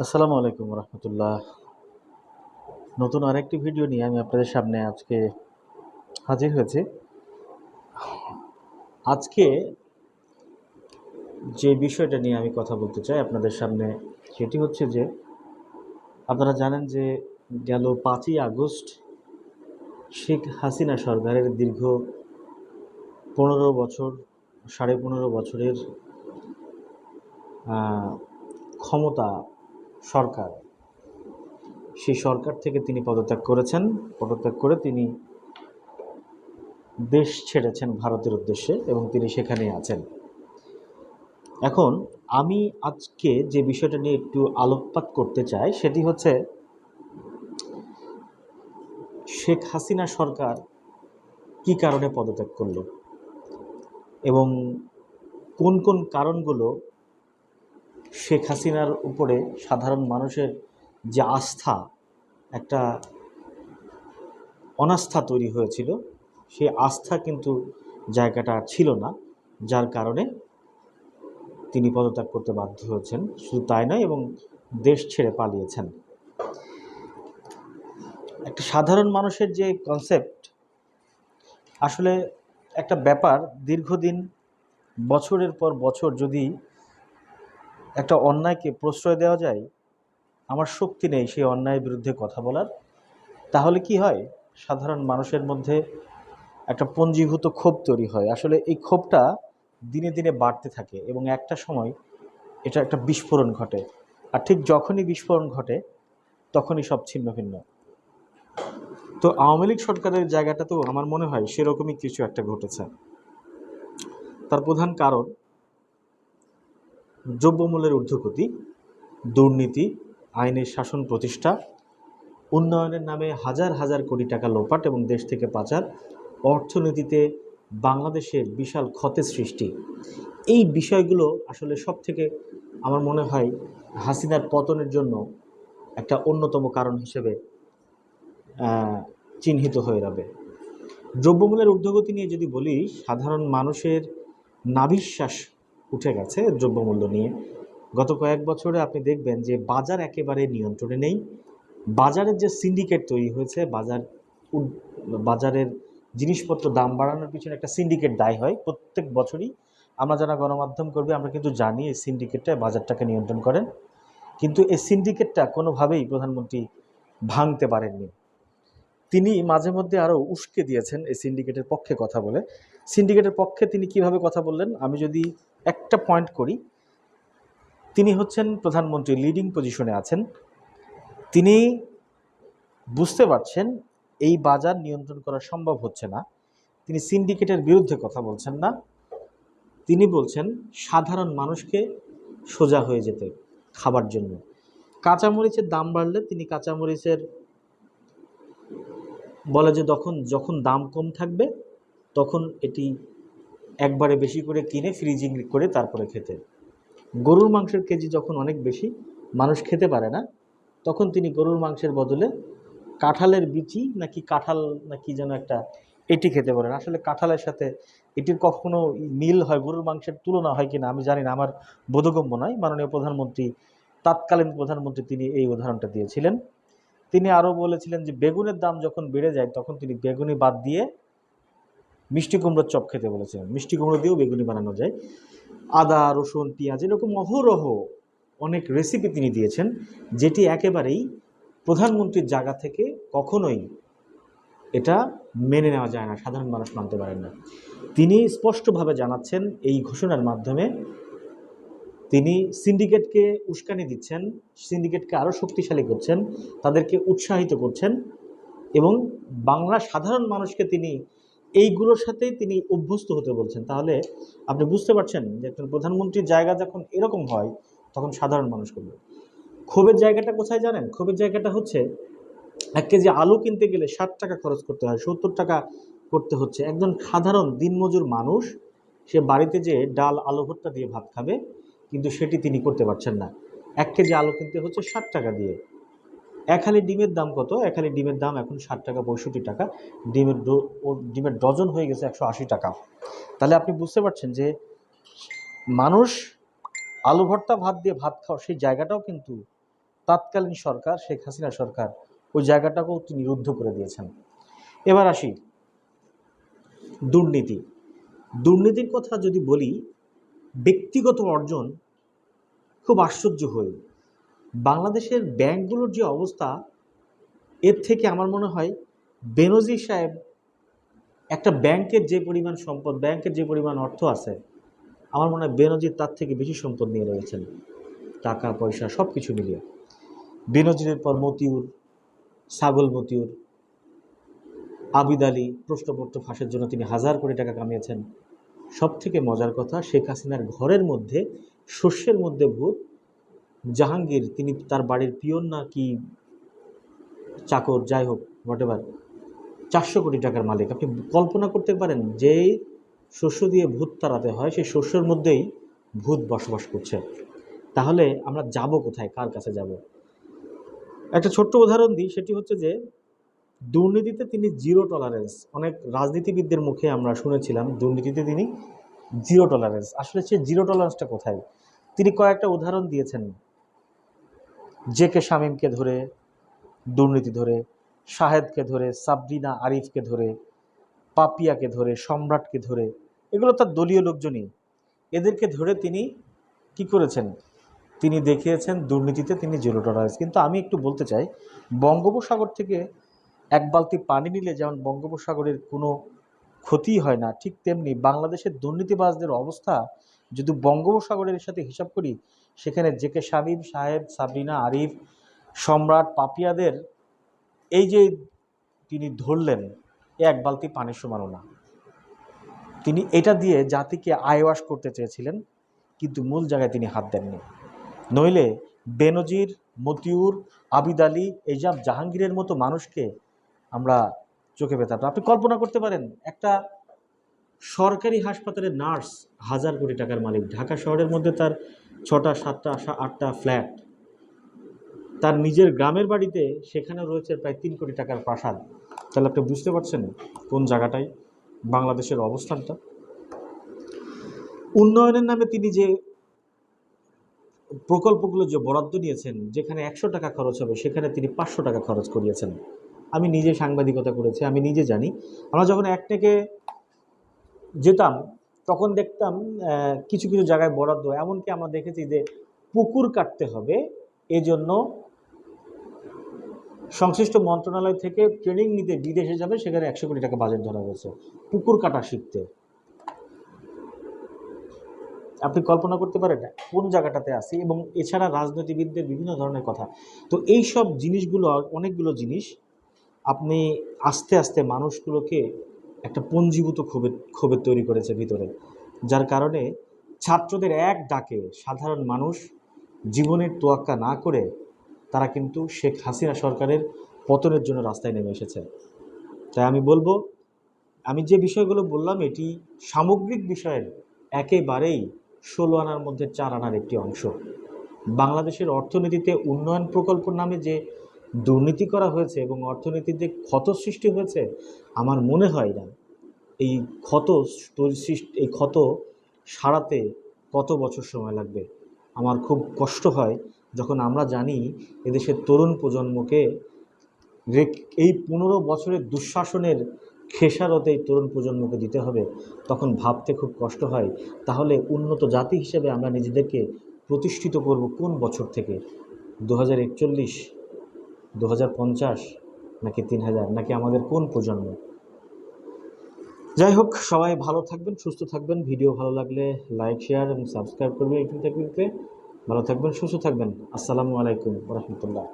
আসসালামু আলাইকুম রহমতুল্লাহ। নতুন আরেকটি ভিডিও নিয়ে আমি আপনাদের সামনে আজকে হাজির হয়েছি। আজকে যে বিষয়টা নিয়ে আমি কথা বলতে চাই আপনাদের সামনে সেটি হচ্ছে যে আপনারা জানেন যে গেল 5ই আগস্ট শেখ হাসিনা সরকারের দীর্ঘ 15 বছর 15.5 বছরের ক্ষমতা সরকার, সেই সরকার থেকে তিনি পদত্যাগ করেছেন। পদত্যাগ করে তিনি দেশ ছেড়েছেন ভারতের উদ্দেশ্যে এবং তিনি সেখানেই আছেন। এখন আমি আজকে যে বিষয়টা নিয়ে একটু আলোকপাত করতে চাই সেটি হচ্ছে শেখ হাসিনা সরকার কি কারণে পদত্যাগ করলো এবং কোন কোন কারণগুলো শেখ হাসিনার উপরে সাধারণ মানুষের যে আস্থা, একটা অনাস্থা তৈরি হয়েছিল, সেই আস্থা কিন্তু জায়গাটা আর ছিল না, যার কারণে তিনি পদত্যাগ করতে বাধ্য হয়েছেন। শুধু তাই নয়, এবং দেশ ছেড়ে পালিয়েছেন। একটা সাধারণ মানুষের যে কনসেপ্ট, আসলে একটা ব্যাপার, দীর্ঘদিন বছরের পর বছর যদি একটা অন্যায়কে প্রশ্রয় দেওয়া যায়, আমার শক্তি নেই সেই অন্যায়ের বিরুদ্ধে কথা বলার, তাহলে কি হয়, সাধারণ মানুষের মধ্যে একটা পঞ্জীভূত ক্ষোভ তৈরি হয়। আসলে এই ক্ষোভটা দিনে দিনে বাড়তে থাকে এবং একটা সময় এটা একটা বিস্ফোরণ ঘটে। আর ঠিক যখনই বিস্ফোরণ ঘটে তখনই সব ছিন্ন ভিন্ন। তো আওয়ামী লীগ সরকারের জায়গাটাতেও আমার মনে হয় সেরকমই কিছু একটা ঘটেছে। তার প্রধান কারণ দ্রব্যমূল্যের ঊর্ধ্বগতি, দুর্নীতি, আইনের শাসন প্রতিষ্ঠা, উন্নয়নের নামে হাজার হাজার কোটি টাকা লোপাট এবং দেশ থেকে পাচার, অর্থনীতিতে বাংলাদেশের বিশাল ক্ষতের সৃষ্টি। এই বিষয়গুলো আসলে সব থেকে আমার মনে হয় হাসিনার পতনের জন্য একটা অন্যতম কারণ হিসেবে চিহ্নিত হয়ে যাবে। দ্রব্যমূল্যের ঊর্ধ্বগতি নিয়ে যদি বলি, সাধারণ মানুষের নাভিশ্বাস উঠে গেছে দ্রব্যমূল্য নিয়ে। গত কয়েক বছরে আপনি দেখবেন যে বাজার একেবারে নিয়ন্ত্রণে নেই। বাজারের যে সিন্ডিকেট তৈরি হয়েছে, বাজারের জিনিসপত্র দাম বাড়ানোর পিছনে একটা সিন্ডিকেট দায়ী হয় প্রত্যেক বছরই। আমরা যারা গণমাধ্যম করবে আমরা কিন্তু জানি এই সিন্ডিকেটটা বাজারটাকে নিয়ন্ত্রণ করেন, কিন্তু এই সিন্ডিকেটটা কোনোভাবেই প্রধানমন্ত্রী ভাঙতে পারেননি। তিনি মাঝে মধ্যে আরও উস্কে দিয়েছেন এই সিন্ডিকেটের পক্ষে কথা বলে। সিন্ডিকেটের পক্ষে তিনি কিভাবে কথা বললেন, আমি যদি একটা পয়েন্ট করি, তিনি হচ্ছেন প্রধানমন্ত্রী, লিডিং পজিশনে আছেন। তিনি বুঝতে পারছেন এই বাজার নিয়ন্ত্রণ করা সম্ভব হচ্ছে না। তিনি সিন্ডিকেটের বিরুদ্ধে কথা বলছেন না, তিনি বলছেন সাধারণ মানুষকে সোজা হয়ে যেতে খাবার জন্য। কাঁচামরিচের দাম বাড়লে তিনি কাঁচামরিচের বলে যে যখন দাম কম থাকবে তখন এটি একবারে বেশি করে কিনে ফ্রিজিং করে তারপরে খেতে। গরুর মাংসের কেজি যখন অনেক বেশি, মানুষ খেতে পারে না, তখন তিনি গরুর মাংসের বদলে কাঁঠালের বিচি নাকি কাঁঠাল নাকি যেন একটা এটি খেতে পারেন। আসলে কাঁঠালের সাথে এটির কখনো মিল হয়, গরুর মাংসের তুলনা হয় কিনা আমি জানি না, আমার বোধগম্য নয়। মাননীয় প্রধানমন্ত্রী, তৎকালীন প্রধানমন্ত্রী, তিনি এই উদাহরণটা দিয়েছিলেন। তিনি আরও বলেছিলেন যে বেগুনের দাম যখন বেড়ে যায় তখন তিনি বেগুনি বাদ দিয়ে মিষ্টি কুমড়োর চপ খেতে বলেছিলেন। মিষ্টি কুমড়ো দিয়েও বেগুনি বানানো যায়। আদা, রসুন, পেঁয়াজ, এরকম অহরহ অনেক রেসিপি তিনি দিয়েছেন, যেটি একেবারেই প্রধানমন্ত্রীর জায়গা থেকে কখনোই এটা মেনে নেওয়া যায় না, সাধারণ মানুষ মানতে পারেন না। তিনি স্পষ্টভাবে জানাচ্ছেন এই ঘোষণার মাধ্যমে তিনি সিন্ডিকেটকে উস্কানি দিচ্ছেন, সিন্ডিকেটকে আরও শক্তিশালী করছেন, তাদেরকে উৎসাহিত করছেন এবং বাংলা সাধারণ মানুষকে তিনি এইগুলোর সাথেই তিনি অভ্যস্ত হতে বলছেন। তাহলে আপনি বুঝতে পারছেন যে একজন প্রধানমন্ত্রীর জায়গা যখন এরকম হয় তখন সাধারণ মানুষ করবে। ক্ষোভের জায়গাটা কোথায় জানেন? ক্ষোভের জায়গাটা হচ্ছে 1 কেজি আলু কিনতে গেলে 60 টাকা খরচ করতে হয়, 70 টাকা করতে হচ্ছে। একজন সাধারণ দিনমজুর মানুষ সে বাড়িতে যেয়ে ডাল আলু ভর্তা দিয়ে ভাত খাবে, কিন্তু সেটি তিনি করতে পারছেন না। 1 কেজি আলু কিনতে হচ্ছে 60 টাকা দিয়ে। এক হালি ডিমের দাম কত? এক হালি ডিমের দাম এখন 60 টাকা 65 টাকা। ডিমের ডজন হয়ে গেছে 180 টাকা। তাহলে আপনি বুঝতে পারছেন যে মানুষ আলু ভর্তা ভাত দিয়ে ভাত খাওয়ার সেই জায়গাটাও কিন্তু তৎকালীন সরকার শেখ হাসিনা সরকার ওই জায়গাটাকেও তিনি রুদ্ধ করে দিয়েছেন। এবার আসি দুর্নীতি। দুর্নীতির কথা যদি বলি, ব্যক্তিগত অর্জন খুব আশ্চর্য হই। বাংলাদেশের ব্যাংকগুলোর যে অবস্থা, এর থেকে আমার মনে হয় বেনজির সাহেব একটা ব্যাংকের যে পরিমাণ সম্পদ, ব্যাংকের যে পরিমাণ অর্থ আছে, আমার মনে হয় বেনজির তার থেকে বেশি সম্পদ নিয়ে রয়েছেন, টাকা পয়সা সব কিছু মিলিয়ে। বেনজিরের পর মতিউর, ছাগল মতিউর, আবিদ আলী প্রশ্নপত্র ফাঁসের জন্য তিনি 1000 কোটি টাকা কামিয়েছেন। সব থেকে মজার কথা, শেখ হাসিনার ঘরের মধ্যে শস্যের মধ্যে ভূত। জাহাঙ্গীর, তিনি তার বাড়ির পিয়ন না কি চাকর, যাই হোক হোয়াটএভার, 400 কোটি টাকার মালিক। আপনি কল্পনা করতে পারেন, যেই শস্য দিয়ে ভূত তাড়াতে হয় সেই শস্যের মধ্যেই ভূত বসবাস করছে। তাহলে আমরা যাব কোথায়, কার কাছে যাব? একটা ছোট্ট উদাহরণ দিই, সেটি হচ্ছে যে দুর্নীতিতে তিনি জিরো টলারেন্স। অনেক রাজনীতিবিদদের মুখে আমরা শুনেছিলাম দুর্নীতিতে তিনি জিরো টলারেন্স। আসলে সে জিরো টলারেন্সটা কোথায়? তিনি কয়েকটা উদাহরণ দিয়েছেন। জেকে শামীমকে ধরে দুর্নীতি ধরে, শাহেদকে ধরে, সাবরিনা আরিফকে ধরে, পাপিয়াকে ধরে, সম্রাটকে ধরে, এগুলো তার দলীয় লোকজনই। এদেরকে ধরে তিনি কি করেছেন? তিনি দেখিয়েছেন দুর্নীতিতে তিনি জিরো টলারেন্স। কিন্তু আমি একটু বলতে চাই, বঙ্গোপসাগর থেকে এক বালতি পানি নিলে যেমন বঙ্গোপসাগরের কোনো ক্ষতি হয় না, ঠিক তেমনি বাংলাদেশের দুর্নীতিবাজদের অবস্থা যদি বঙ্গোপসাগরের সাথে হিসাব করি, সেখানে জেকে শামীম, সাহেব, সাবরিনা আরিফ, সম্রাট, পাপিয়াদের এই যে তিনি ধরলেন, এক বালতি পানির সমানও না। তিনি এটা দিয়ে জাতিকে আইওয়াশ করতে চেয়েছিলেন, কিন্তু মূল জায়গায় তিনি হাত দেননি। নইলে বেনজির, মতিউর, আবিদ আলী, এইজাম, জাহাঙ্গীরের মতো মানুষকে আমরা চোখে পেতাম। আপনি কল্পনা করতে পারেন, একটা সরকারি হাসপাতালের নার্স 1000 কোটি টাকার মালিক, ঢাকা শহরের মধ্যে তার 6টা 7টা 8টা ফ্ল্যাট, তার নিজের গ্রামের বাড়িতে সেখানে রয়েছে প্রায় 3 কোটি টাকার প্রাসাদ। তাহলে আপনি বুঝতে পারছেন কোন জায়গাটায় বাংলাদেশের অবস্থানটা। উন্নয়নের নামে তিনি যে প্রকল্পগুলো যে বরাদ্দ নিয়েছেন, যেখানে 100 টাকা খরচ হবে সেখানে তিনি 500 টাকা খরচ করিয়েছেন। আমি নিজে সাংবাদিকতা করেছি, আমি নিজে জানি। আমরা যখন একটাকে যেতাম তখন দেখতাম কিছু কিছু জায়গায় বরাদ্দ, এমনকি আমরা দেখেছি যে পুকুর কাটতে হবে, এজন্য সংশ্লিষ্ট মন্ত্রণালয় থেকে ট্রেনিং নিতে বিদেশে যাবে, সেখানে 100 কোটি টাকা বাজেট ধরা হয়েছে পুকুর কাটা শিখতে। আপনি কল্পনা করতে পারেন কোন জায়গাটাতে আসি। এবং এছাড়া রাজনীতিবিদদের বিভিন্ন ধরনের কথা। তো এই সব জিনিসগুলো, অনেকগুলো জিনিস আপনি আস্তে আস্তে মানুষগুলোকে একটা পঞ্জীভূত ক্ষোভের তৈরি করেছে ভিতরে, যার কারণে ছাত্রদের এক ডাকে সাধারণ মানুষ জীবনের তোয়াক্কা না করে তারা কিন্তু শেখ হাসিনা সরকারের পতনের জন্য রাস্তায় নেমে এসেছে। তাই আমি বলবো, আমি যে বিষয়গুলো বললাম এটি সামগ্রিক বিষয়ের একেবারেই 16 আনার মধ্যে 4 আনার একটি অংশ। বাংলাদেশের অর্থনীতিতে উন্নয়ন প্রকল্পের নামে যে দুর্নীতি করা হয়েছে এবং অর্থনীতির যে ক্ষত সৃষ্টি হয়েছে, আমার মনে হয় না এই ক্ষত সারাতে কত বছর সময় লাগবে। আমার খুব কষ্ট হয় যখন আমরা জানি এদেশের তরুণ প্রজন্মকে এই 15 বছরের দুঃশাসনের খেসারতে এই তরুণ প্রজন্মকে দিতে হবে, তখন ভাবতে খুব কষ্ট হয়। তাহলে উন্নত জাতি হিসেবে আমরা নিজেদেরকে প্রতিষ্ঠিত করব কোন বছর থেকে? 2041, 2050, নাকি 3000, নাকি আমাদের কোন প্রজন্ম? যাই হোক, সবাই ভালো থাকবেন, সুস্থ থাকবেন। ভিডিও ভালো লাগলে লাইক, শেয়ার এবং সাবস্ক্রাইব করবেন। ভালো থাকবেন, সুস্থ থাকবেন। আসসালামু আলাইকুম ওয়া রাহমাতুল্লাহ।